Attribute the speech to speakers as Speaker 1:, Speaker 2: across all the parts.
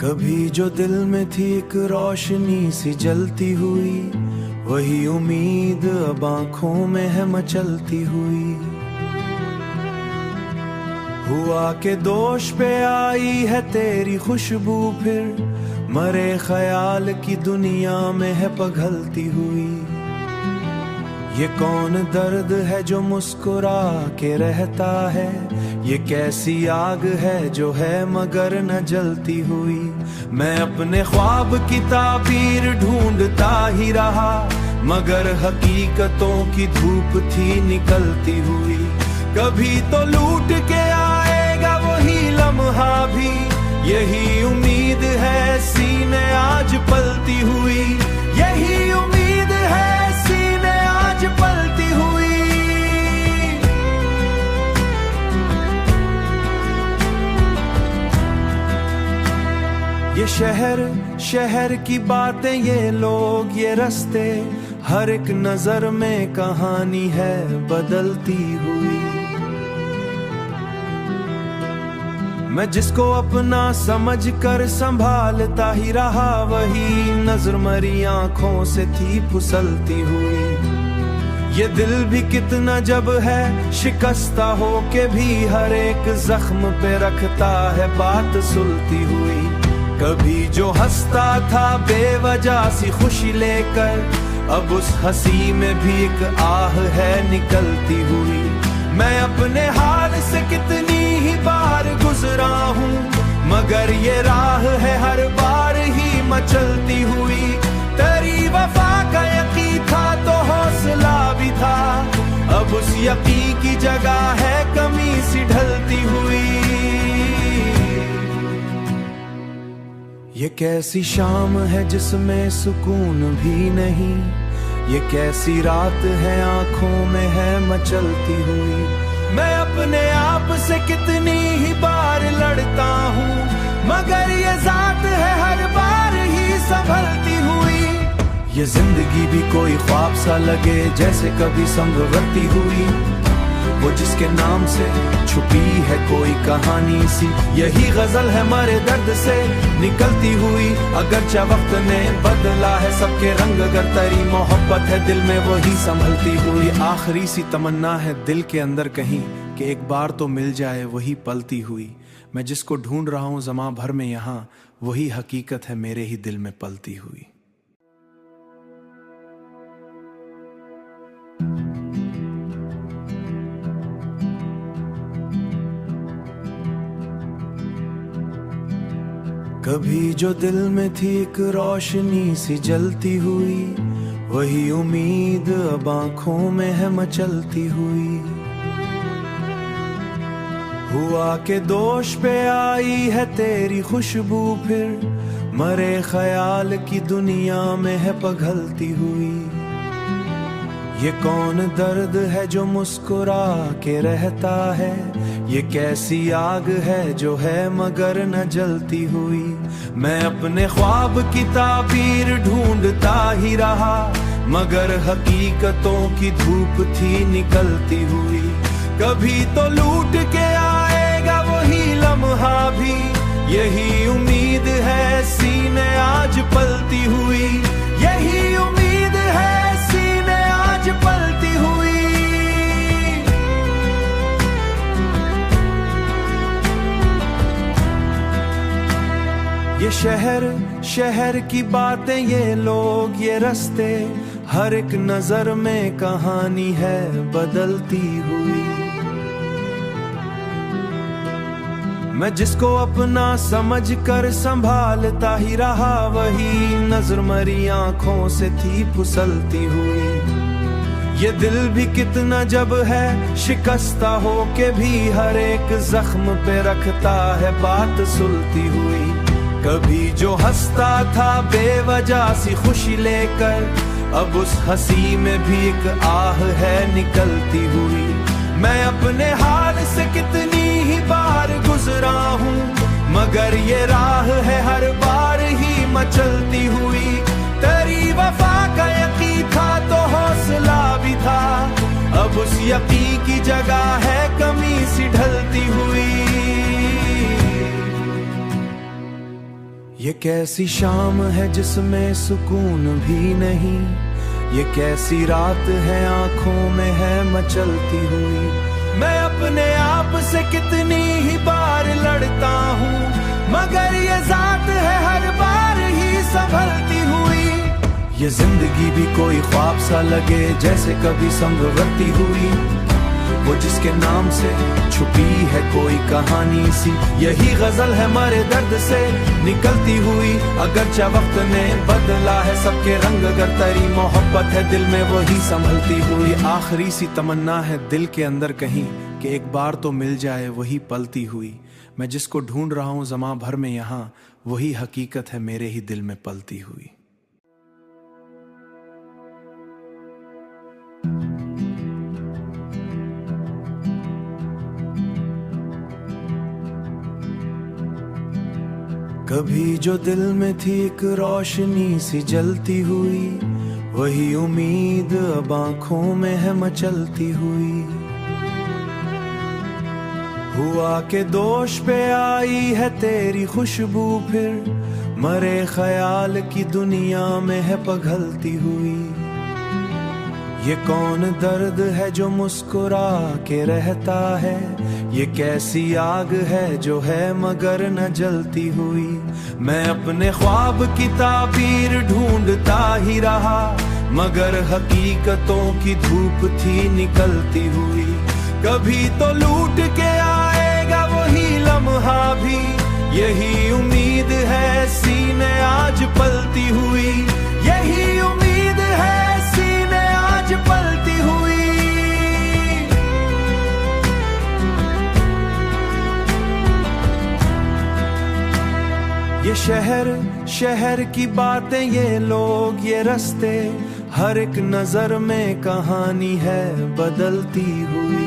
Speaker 1: कभी जो दिल में थी एक रोशनी सी जलती हुई, वही उम्मीद अब आंखों में है मचलती हुई। हुआ के दोष पे आई है तेरी खुशबू, फिर मरे ख्याल की दुनिया में है पघलती हुई। ये कौन दर्द है जो मुस्कुरा के रहता है, ये कैसी आग है जो है मगर न जलती हुई। मैं अपने ख्वाब की ताबीर ढूंढता ही रहा, मगर हकीकतों की धूप थी निकलती हुई। कभी तो लूट के आएगा वही लम्हा भी, यही उम्मीद है सीने आज पलती हुई। यही उम्मीद है सीने आज पलती हुई। ये शहर की बातें, ये लोग, ये रास्ते, हर एक नजर में कहानी है बदलती हुई। मैं जिसको अपना समझ कर संभालता ही रहा, वही नजर मरी आंखों से थी फुसलती हुई। ये दिल भी कितना जब है शिकस्ता हो के भी हर एक जख्म पे रखता है बात सुलती हुई। कभी जो हंसता था बेवजह सी खुशी लेकर, अब उस हंसी में भी एक आह है निकलती हुई। मैं अपने हाल से कितनी ही बार गुजरा हूँ, मगर ये राह है हर बार ही मचलती हुई। तेरी वफा का यकीन था तो हौसला भी था, अब उस यकीन की जगह है कमी सी ढलती हुई। ये कैसी शाम है जिसमें सुकून भी नहीं, ये कैसी रात है आंखों में है मचलती हुई। मैं अपने आप से कितनी ही बार लड़ता हूँ, मगर ये जात है हर बार ही संभलती हुई। ये जिंदगी भी कोई ख्वाब सा लगे जैसे कभी संगवर्ती हुई, वो जिसके नाम से छुपी है कोई कहानी सी। यही गजल है मरे दर्द से निकलती हुई। अगरचे वक्त ने बदला है सबके रंग, अगर तेरी मोहब्बत है दिल में वही संभलती हुई। आखिरी सी तमन्ना है दिल के अंदर कहीं कि एक बार तो मिल जाए वही पलती हुई। मैं जिसको ढूंढ रहा हूँ ज़मां भर में यहाँ, वही हकीकत है मेरे ही दिल में पलती हुई। कभी जो दिल में थी एक रोशनी सी जलती हुई, वही उम्मीद अब आंखों में है मचलती हुई। हुआ के दोष पे आई है तेरी खुशबू, फिर मरे ख्याल की दुनिया में है पघलती हुई। ये कौन दर्द है जो मुस्कुरा के रहता है, ये कैसी आग है जो है मगर न जलती हुई। मैं अपने ख्वाब की ताबीर ढूंढता ही रहा, मगर हकीकतों की धूप थी निकलती हुई। कभी तो लूट के आएगा वही लम्हा भी, यही उम्मीद है सीने आज पलती हुई। यही उम्मीद है सीने आज पलती हुई। ये शहर की बातें, ये लोग, ये रास्ते, हर एक नजर में कहानी है बदलती हुई। मैं जिसको अपना समझ कर संभालता ही रहा, वही नजर मरी आंखों से थी फुसलती हुई। ये दिल भी कितना जब है शिकस्ता हो के भी हर एक जख्म पे रखता है बात सुलती हुई। कभी जो हंसता था बेवजह सी खुशी लेकर, अब उस हंसी में भी एक आह है निकलती हुई। मैं अपने हाल से कितनी ही बार गुजरा हूँ, मगर ये राह है हर बार ही मचलती हुई। तेरी वफा का यकीन था तो हौसला भी था, अब उस यकीन की जगह है कमी सी ढलती हुई। ये कैसी शाम है जिसमें सुकून भी नहीं, ये कैसी रात है आंखों में है मचलती हुई। मैं अपने आप से कितनी ही बार लड़ता हूँ, मगर ये जात है हर बार ही संभलती हुई। ये जिंदगी भी कोई ख्वाब सा लगे जैसे कभी संगवती हुई, वो जिसके नाम से छुपी है कोई कहानी सी। यही गजल है मरे दर्द से निकलती हुई, अगरचे वक्त ने बदला है सबके रंग, अगर तेरी मोहब्बत है दिल में वही संभलती हुई। आखिरी सी तमन्ना है दिल के अंदर कहीं कि एक बार तो मिल जाए वही पलती हुई। मैं जिसको ढूंढ रहा हूँ ज़मां भर में यहाँ, वही हकीकत है मेरे ही दिल में पलती हुई। कभी जो दिल में थी एक रोशनी सी जलती हुई, वही उम्मीद अब आंखों में है मचलती हुई। हुआ के दोष पे आई है तेरी खुशबू, फिर मरे ख्याल की दुनिया में है पघलती हुई। ये कौन दर्द है जो मुस्कुरा के रहता है, ये कैसी आग है जो है मगर न जलती हुई। मैं अपने ख्वाब की ताबीर ढूंढता ही रहा, मगर हकीकतों की धूप थी निकलती हुई। कभी तो लूट के आएगा वही लम्हा भी, यही उम्मीद है सीने आज पलती हुई। यही उम्मीद है सीने आज पलती हुई। ये शहर की बातें, ये लोग, ये रास्ते, हर एक नजर में कहानी है बदलती हुई।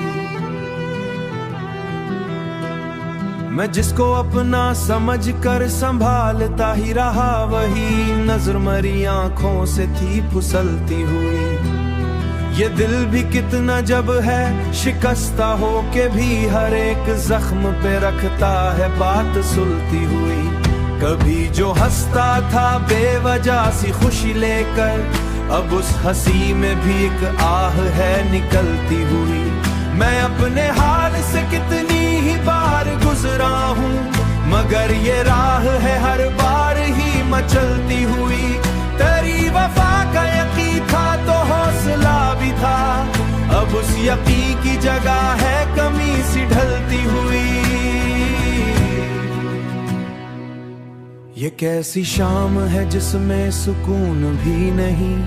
Speaker 1: मैं जिसको अपना समझ कर संभालता ही रहा, वही नजर मरी आंखों से थी फुसलती हुई। ये दिल भी कितना जब है शिकस्ता हो के भी हर एक जख्म पे रखता है बात सुलती हुई। कभी जो हंसता था बेवजह सी खुशी लेकर, अब उस हंसी में भी एक आह है निकलती हुई। मैं अपने हाल से कितनी ही बार गुजरा हूँ, मगर ये राह है हर बार ही मचलती हुई। तेरी वफा का यकीन था तो हौसला भी था, अब उस यकीन की जगह है कमी सी ढलती हुई। ये कैसी शाम है जिसमें सुकून भी नहीं,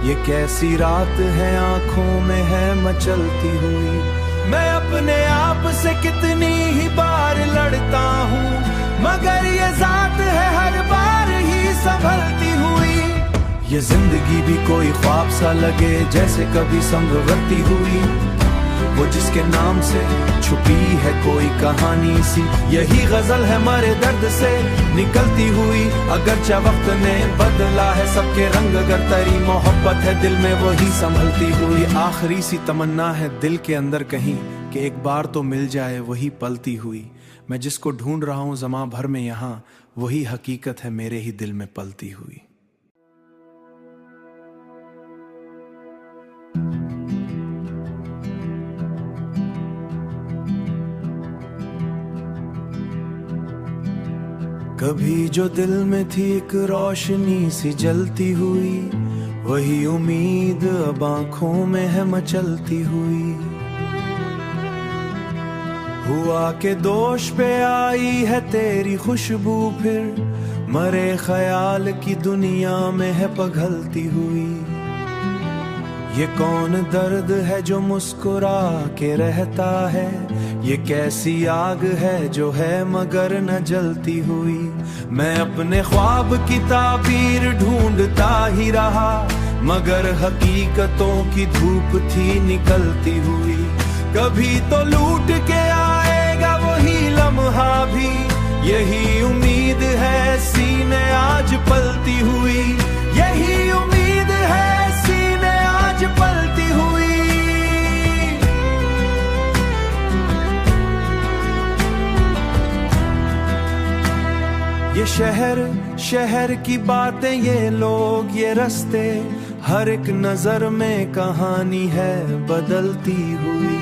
Speaker 1: ये कैसी रात है आंखों में है मचलती हुई। मैं अपने आप से कितनी ही बार लड़ता हूँ, मगर ये जात है हर बार ही संभलती हुई। ये जिंदगी भी कोई ख्वाब सा लगे जैसे कभी संगवती हुई, वो जिसके नाम से छुपी है कोई कहानी सी। यही गजल है मरे दर्द से निकलती हुई, अगरचे वक्त ने बदला है सबके रंग, अगर तेरी मोहब्बत है दिल में वही संभलती हुई। आखिरी सी तमन्ना है दिल के अंदर कहीं कि एक बार तो मिल जाए वही पलती हुई। मैं जिसको ढूंढ रहा हूँ ज़मां भर में यहाँ, वही हकीकत है मेरे ही दिल में पलती हुई। कभी जो दिल में थी एक रोशनी सी जलती हुई, वही उम्मीद अब आंखों में है मचलती हुई। हुआ के दोष पे आई है तेरी खुशबू, फिर मरे ख्याल की दुनिया में है पघलती हुई। ये कौन दर्द है जो मुस्कुरा के रहता है, ये कैसी आग है जो है मगर न जलती हुई। मैं अपने ख्वाब की ताबीर ढूंढता ही रहा, मगर हकीकतों की धूप थी निकलती हुई। कभी तो लूट के आएगा वही लम्हा भी, यही उम्मीद है सीने आज पलती हुई। यही उम्मीद है सीने आज पलती हुई। ये शहर शहर की बातें, ये लोग ये रास्ते, हर एक नजर में कहानी है बदलती हुई।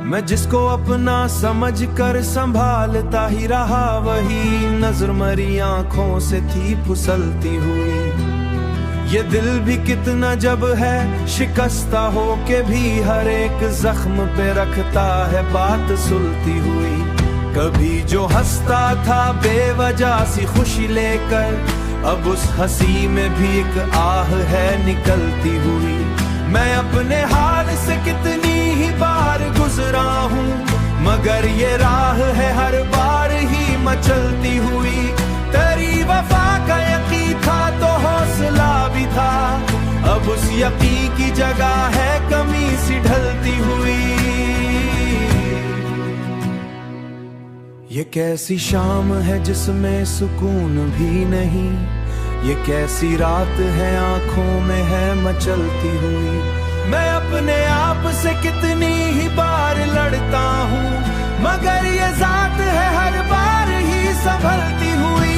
Speaker 1: मैं जिसको अपना समझ कर संभालता ही रहा, वही नजर मरी आंखों से थी फिसलती हुई। ये दिल भी कितना जब है शिकस्ता हो के भी, हर एक जख्म पे रखता है बात सुलती हुई। कभी जो हंसता था बेवजह सी खुशी लेकर, अब उस हंसी में भी एक आह है निकलती हुई। मैं अपने हाल से कितनी ही बार गुजरा हूँ, मगर ये राह है हर बार ही मचलती हुई। तेरी वफा का यकीन था तो हौसला भी था, अब उस यकीन की जगह है कमी सी ढलती हुई। ये कैसी शाम है जिसमें सुकून भी नहीं, ये कैसी रात है आंखों में है मचलती हुई। मैं अपने आप से कितनी ही बार लड़ता हूँ, मगर ये जात है हर बार ही संभलती हुई।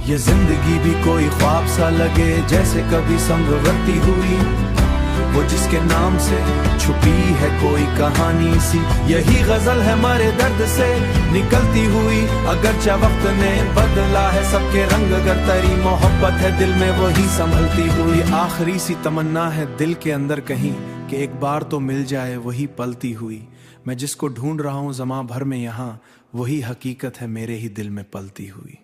Speaker 1: ये जिंदगी भी कोई ख्वाब सा लगे जैसे कभी संगवरती हुई, वो जिसके नाम से छुपी है कोई कहानी सी। यही गजल है मरे दर्द से निकलती हुई, अगरचे वक्त ने बदला है सबके रंग, अगर तेरी मोहब्बत है दिल में वही संभलती हुई। आखिरी सी तमन्ना है दिल के अंदर कहीं कि एक बार तो मिल जाए वही पलती हुई। मैं जिसको ढूंढ रहा हूँ ज़मां भर में यहाँ, वही हकीकत है मेरे ही दिल में पलती हुई।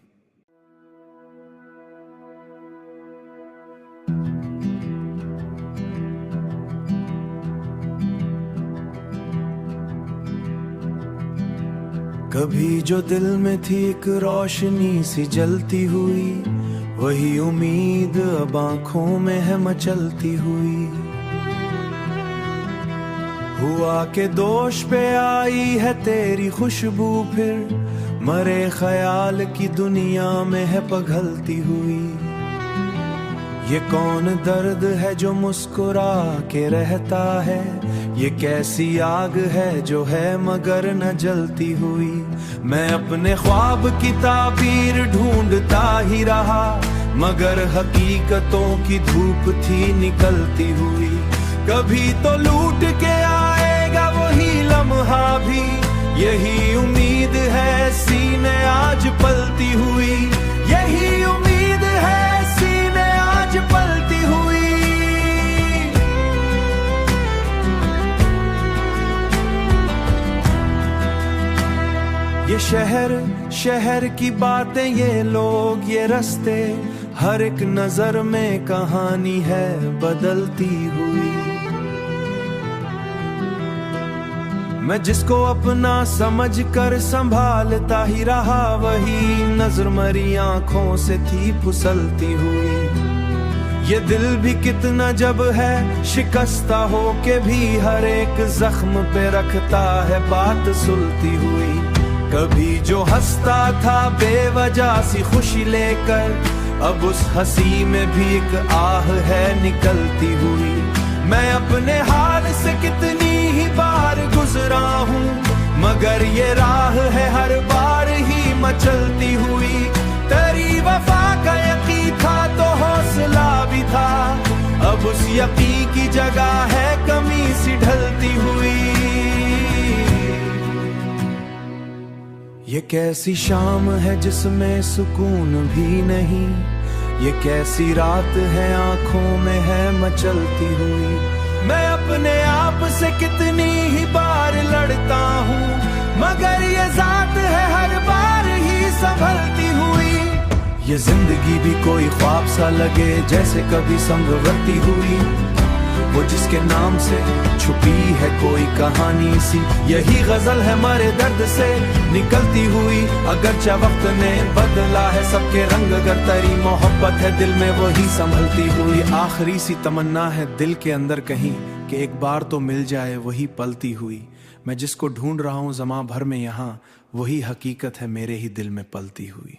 Speaker 1: कभी जो दिल में थी एक रोशनी सी जलती हुई, वही उम्मीद अब आंखों में है मचलती हुई। हुआ के दोष पे आई है तेरी खुशबू, फिर मरे ख्याल की दुनिया में है पिघलती हुई। ये कौन दर्द है जो मुस्कुरा के रहता है, ये कैसी आग है जो है मगर न जलती हुई। मैं अपने ख्वाब की ताबीर ढूंढता ही रहा, मगर हकीकतों की धूप थी निकलती हुई। कभी तो लूट के आएगा वही लम्हा भी, यही उम्मीद है सीने आज पलती हुई। यही उम्मीद है सीने आज पलती हुई। ये शहर शहर की बातें, ये लोग ये रास्ते, हर एक नजर में कहानी है बदलती हुई। मैं जिसको अपना समझ कर संभालता ही रहा, वही नजर मरी आंखों से थी फिसलती हुई। ये दिल भी कितना जब है शिकस्ता हो के भी, हर एक जख्म पे रखता है बात सुलती हुई। कभी जो हंसता था बेवजह सी खुशी लेकर, अब उस हंसी में भी एक आह है निकलती हुई। मैं अपने हाल से कितनी ही बार गुजरा हूँ, मगर ये राह है हर बार ही मचलती हुई। तेरी वफा का यकीन था तो हौसला भी था, अब उस यकीन की जगह है कमी सी ढलती हुई। ये कैसी शाम है जिसमें सुकून भी नहीं, ये कैसी रात है आंखों में है मचलती हुई। मैं अपने आप से कितनी ही बार लड़ता हूँ, मगर ये जात है हर बार ही संभलती हुई। ये जिंदगी भी कोई ख्वाब सा लगे जैसे कभी संगवरती हुई, वो जिसके नाम से छुपी है कोई कहानी सी। यही गजल है मरे दर्द से निकलती हुई, अगरचे वक्त ने बदला है सबके रंग, अगर तेरी मोहब्बत है दिल में वही संभलती हुई। आखिरी सी तमन्ना है दिल के अंदर कहीं कि एक बार तो मिल जाए वही पलती हुई। मैं जिसको ढूंढ रहा हूँ ज़मां भर में यहाँ, वही हकीकत है मेरे ही दिल में पलती हुई।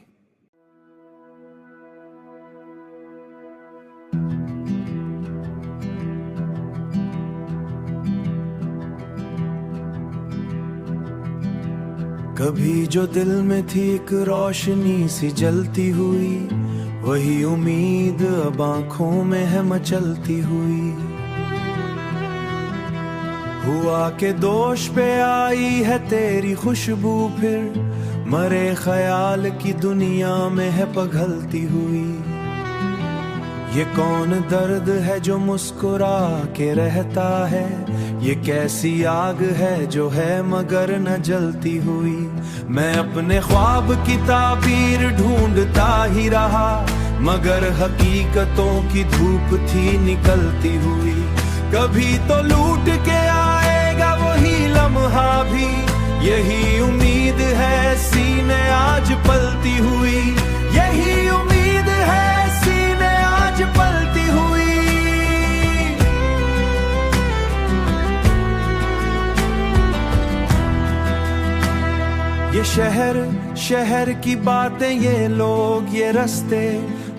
Speaker 1: कभी जो दिल में थी एक रोशनी सी जलती हुई, वही उम्मीद अब आंखों में है मचलती हुई। हुआ के दोष पे आई है तेरी खुशबू, फिर मरे ख्याल की दुनिया में है पघलती हुई। ये कौन दर्द है जो मुस्कुरा के रहता है, ये कैसी आग है जो है मगर न जलती हुई। मैं अपने ख्वाब की ताबीर ढूंढता ही रहा, मगर हकीकतों की धूप थी निकलती हुई। कभी तो लूट के आएगा वही लम्हा भी, यही उम्मीद है सीने आज पलती हुई। यही उम्मीद है सीने आज पलती हुई। ये शहर की बातें, ये लोग, ये रास्ते,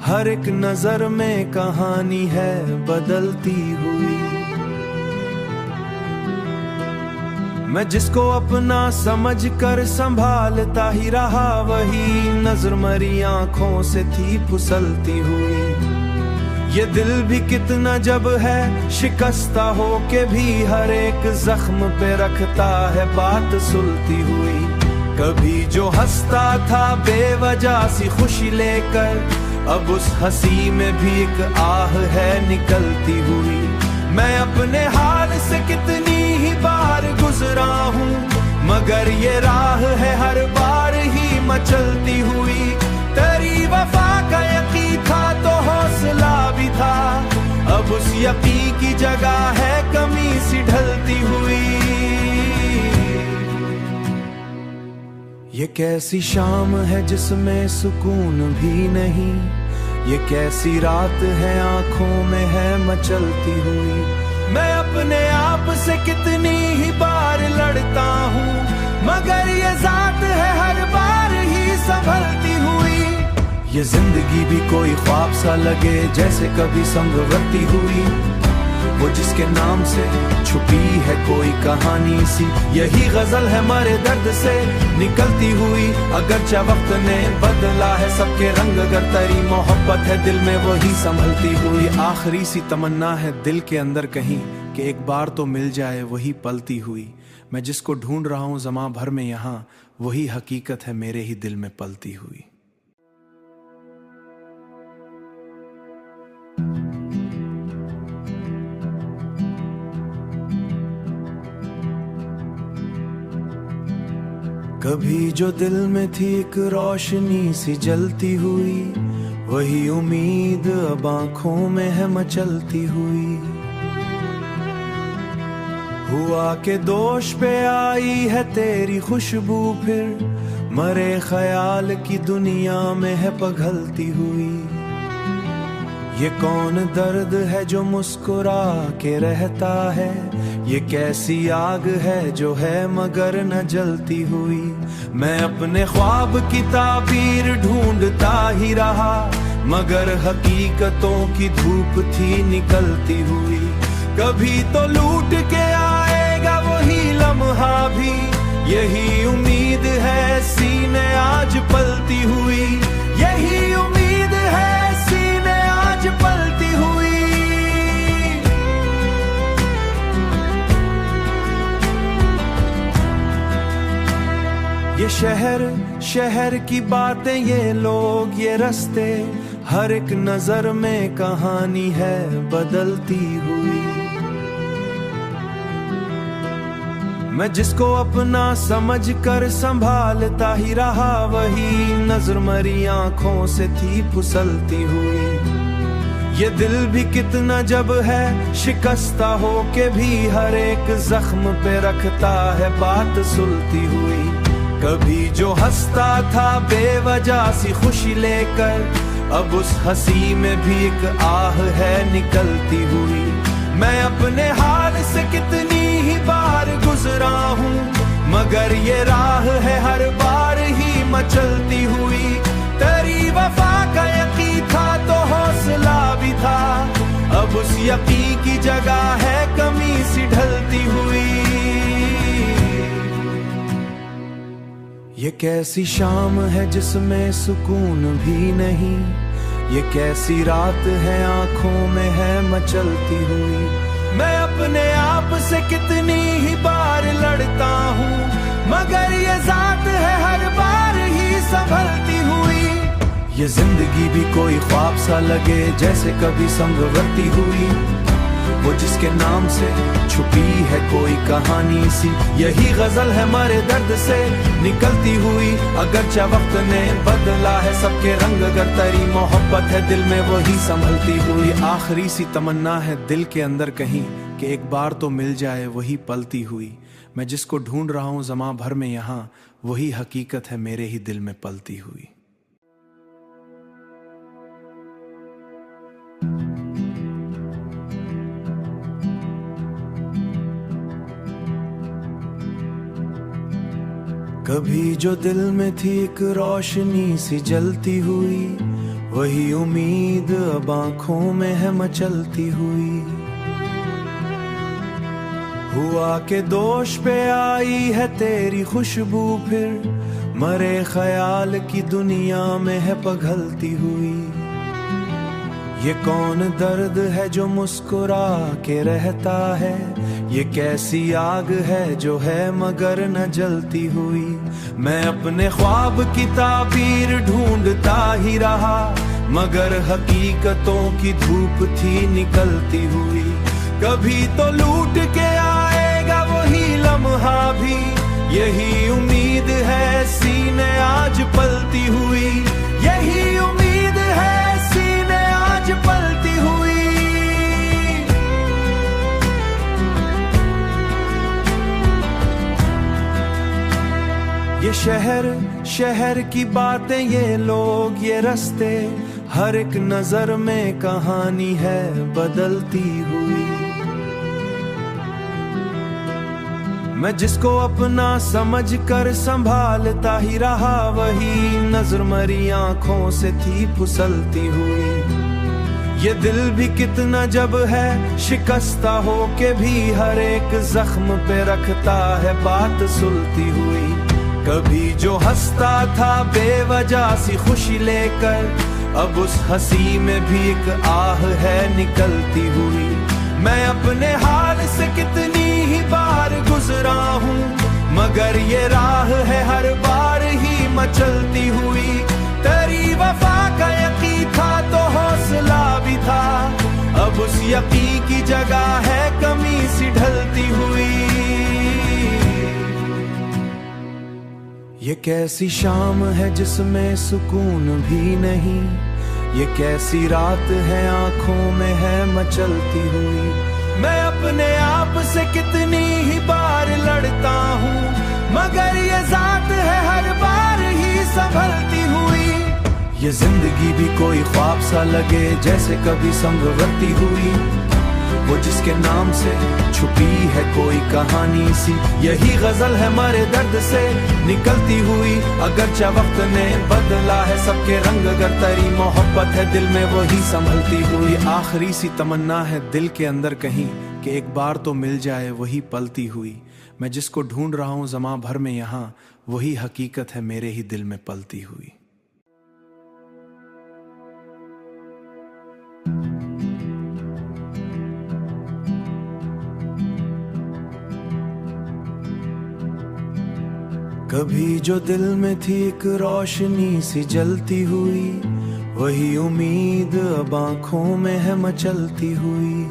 Speaker 1: हर एक नजर में कहानी है बदलती हुई। मैं जिसको अपना समझ कर संभालता ही रहा, वही नजर मरी आंखों से थी फुसलती हुई। ये दिल भी कितना जब है शिकस्ता हो के भी हर एक जख्म पे रखता है बात सुलती हुई। कभी जो हंसता था बेवजह सी खुशी लेकर, अब उस हंसी में भी एक आह है निकलती हुई। मैं अपने हाल से कितनी ही बार गुजरा हूँ, मगर ये राह है हर बार ही मचलती हुई। तेरी वफा का यकीन था तो हौसला भी था, अब उस यकीन की जगह है कमी सी ढलती हुई। ये कैसी शाम है जिसमें सुकून भी नहीं, ये कैसी रात है आंखों में है मचलती हुई। मैं अपने आप से कितनी ही बार लड़ता हूँ, मगर ये जात है हर बार ही संभलती हुई। ये जिंदगी भी कोई ख्वाब सा लगे जैसे कभी संगवती हुई, वो जिसके नाम से छुपी है कोई कहानी सी। यही गजल है मरे दर्द से निकलती हुई, अगरचे वक्त ने बदला है सबके रंग, अगर तेरी मोहब्बत है दिल में वही संभलती हुई। आखिरी सी तमन्ना है दिल के अंदर कहीं कि एक बार तो मिल जाए वही पलती हुई। मैं जिसको ढूंढ रहा हूँ ज़मां भर में यहाँ, वही हकीकत है मेरे ही दिल में पलती हुई। कभी जो दिल में थी एक रोशनी सी जलती हुई, वही उम्मीद अब आंखों में है मचलती हुई। हुआ के दोष पे आई है तेरी खुशबू, फिर मरे ख्याल की दुनिया में है पघलती हुई। ये कौन दर्द है जो मुस्कुरा के रहता है, ये कैसी आग है जो है मगर न जलती हुई। मैं अपने ख्वाब की ताबीर ढूंढता ही रहा, मगर हकीकतों की धूप थी निकलती हुई। कभी तो लूट के आएगा वही लम्हा भी, यही उम्मीद है सीने आज पलती हुई। यही उम्मीद है सीने आज पलती हुई। ये शहर की बातें, ये लोग, ये रास्ते, हर एक नजर में कहानी है बदलती हुई। मैं जिसको अपना समझ कर संभालता ही रहा, वही नजर मरी आंखों से थी फुसलती हुई। ये दिल भी कितना जब है शिकस्ता हो के भी हर एक जख्म पे रखता है बात सुलती हुई। कभी जो हंसता था बेवजह सी खुशी लेकर, अब उस हंसी में भी एक आह है निकलती हुई। मैं अपने हाल से कितनी ही बार गुजरा हूँ, मगर ये राह है हर बार ही मचलती हुई। तेरी वफा का यकीन था तो हौसला भी था, अब उस यकीन की जगह है कमी सी ढलती हुई। ये कैसी शाम है जिसमें सुकून भी नहीं, ये कैसी रात है आंखों में है मचलती हुई। मैं अपने आप से कितनी ही बार लड़ता हूँ, मगर ये जात है हर बार ही संभलती हुई। ये जिंदगी भी कोई ख्वाब सा लगे जैसे कभी संगवर्ती हुई, वो जिसके नाम से छुपी है कोई कहानी सी। यही गजल है मरे दर्द से निकलती हुई, अगरचे वक्त ने बदला है सबके रंग, अगर तेरी मोहब्बत है दिल में वही संभलती हुई। आखिरी सी तमन्ना है दिल के अंदर कहीं कि एक बार तो मिल जाए वही पलती हुई। मैं जिसको ढूंढ रहा हूँ ज़मां भर में यहाँ, वही हकीकत है मेरे ही दिल में पलती हुई। कभी जो दिल में थी एक रोशनी सी जलती हुई, वही उम्मीद अब आंखों में है मचलती हुई। हुआ के दोष पे आई है तेरी खुशबू, फिर मरे ख्याल की दुनिया में है पघलती हुई। ये कौन दर्द है जो मुस्कुरा के रहता है, ये कैसी आग है जो है मगर न जलती हुई। मैं अपने ख्वाब की ताबीर ढूंढता ही रहा, मगर हकीकतों की धूप थी निकलती हुई। कभी तो लूट के आएगा वही लम्हा भी, यही उम्मीद है सीने आज पलती हुई। यही उम्मीद है सीने आज पलती हुई। ये शहर की बातें, ये लोग, ये रास्ते, हर एक नजर में कहानी है बदलती हुई। मैं जिसको अपना समझ कर संभालता ही रहा, वही नजर मरी आंखों से थी फुसलती हुई। ये दिल भी कितना जब है शिकस्ता हो के भी हर एक जख्म पे रखता है बात सुलती हुई। कभी जो हंसता था बेवजह सी खुशी लेकर, अब उस हंसी में भी एक आह है निकलती हुई। मैं अपने हाल से कितनी ही बार गुजरा हूँ, मगर ये राह है हर बार ही मचलती हुई। तेरी वफा का यकीन था तो हौसला भी था, अब उस यकीन की जगह है कमी सी ढलती हुई। ये कैसी शाम है जिसमें सुकून भी नहीं, ये कैसी रात है आंखों में है मचलती हुई। मैं अपने आप से कितनी ही बार लड़ता हूँ, मगर ये जात है हर बार ही संभलती हुई। ये जिंदगी भी कोई ख्वाब सा लगे जैसे कभी संगवर्ती हुई, वो जिसके नाम से छुपी है कोई कहानी सी। यही गजल है मरे दर्द से निकलती हुई, अगरचे वक्त ने बदला है सबके रंग, अगर तेरी मोहब्बत है दिल में वही संभलती हुई। आखिरी सी तमन्ना है दिल के अंदर कहीं कि एक बार तो मिल जाए वही पलती हुई। मैं जिसको ढूंढ रहा हूँ ज़मां भर में यहाँ, वही हकीकत है मेरे ही दिल में पलती हुई। कभी जो दिल में थी एक रोशनी सी जलती हुई, वही उम्मीद अब आंखों में है मचलती हुई।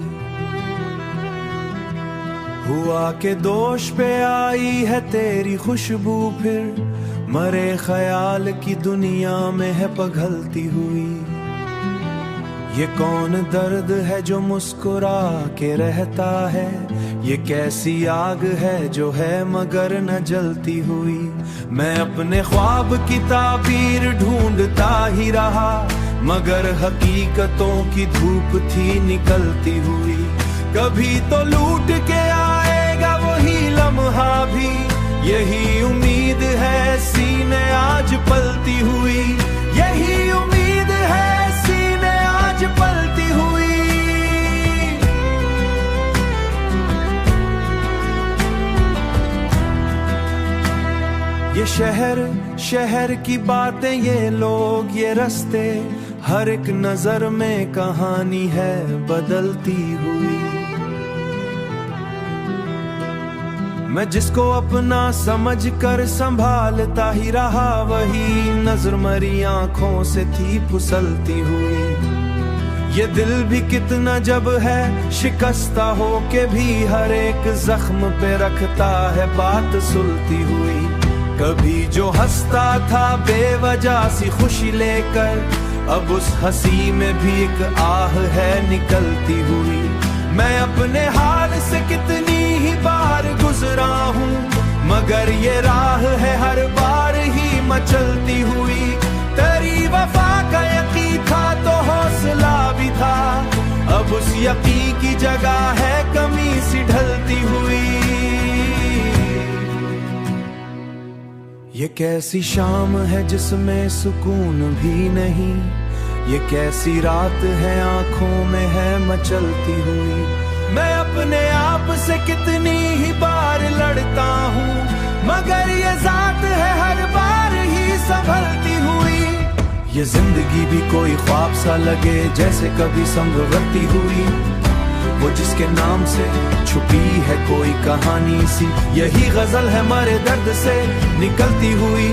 Speaker 1: हुआ के दोष पे आई है तेरी खुशबू, फिर मरे ख्याल की दुनिया में है पघलती हुई। ये कौन दर्द है जो मुस्कुरा के रहता है, ये कैसी आग है जो है मगर न जलती हुई। मैं अपने ख्वाब की ताबीर ढूंढता ही रहा, मगर हकीकतों की धूप थी निकलती हुई। कभी तो लूट के आएगा वही लम्हा भी, यही उम्मीद है सीने आज पलती हुई। यही उम्मीद है सीने आज पलती हुई। शहर शहर की बातें, ये लोग ये रास्ते, हर एक नजर में कहानी है बदलती हुई। मैं जिसको अपना समझ कर संभालता ही रहा, वही नजर मरी आंखों से थी फिसलती हुई। ये दिल भी कितना जब है शिकस्ता हो के भी, हर एक जख्म पे रखता है बात सुलती हुई। कभी जो हंसता था बेवजह सी खुशी लेकर, अब उस हंसी में भी एक आह है निकलती हुई। मैं अपने हाल से कितनी ही बार गुजरा हूँ, मगर ये राह है हर बार ही मचलती हुई। तेरी वफा का यकीन था तो हौसला भी था, अब उस यकीन की जगह है कमी सी ढलती हुई। ये कैसी शाम है जिसमें सुकून भी नहीं, ये कैसी रात है आंखों में है मचलती हुई। मैं अपने आप से कितनी ही बार लड़ता हूँ, मगर ये जात है हर बार ही संभलती हुई। ये जिंदगी भी कोई ख्वाब सा लगे जैसे कभी संगवती हुई, वो जिसके नाम से छुपी है कोई कहानी सी, यही गजल है मरे दर्द से निकलती हुई।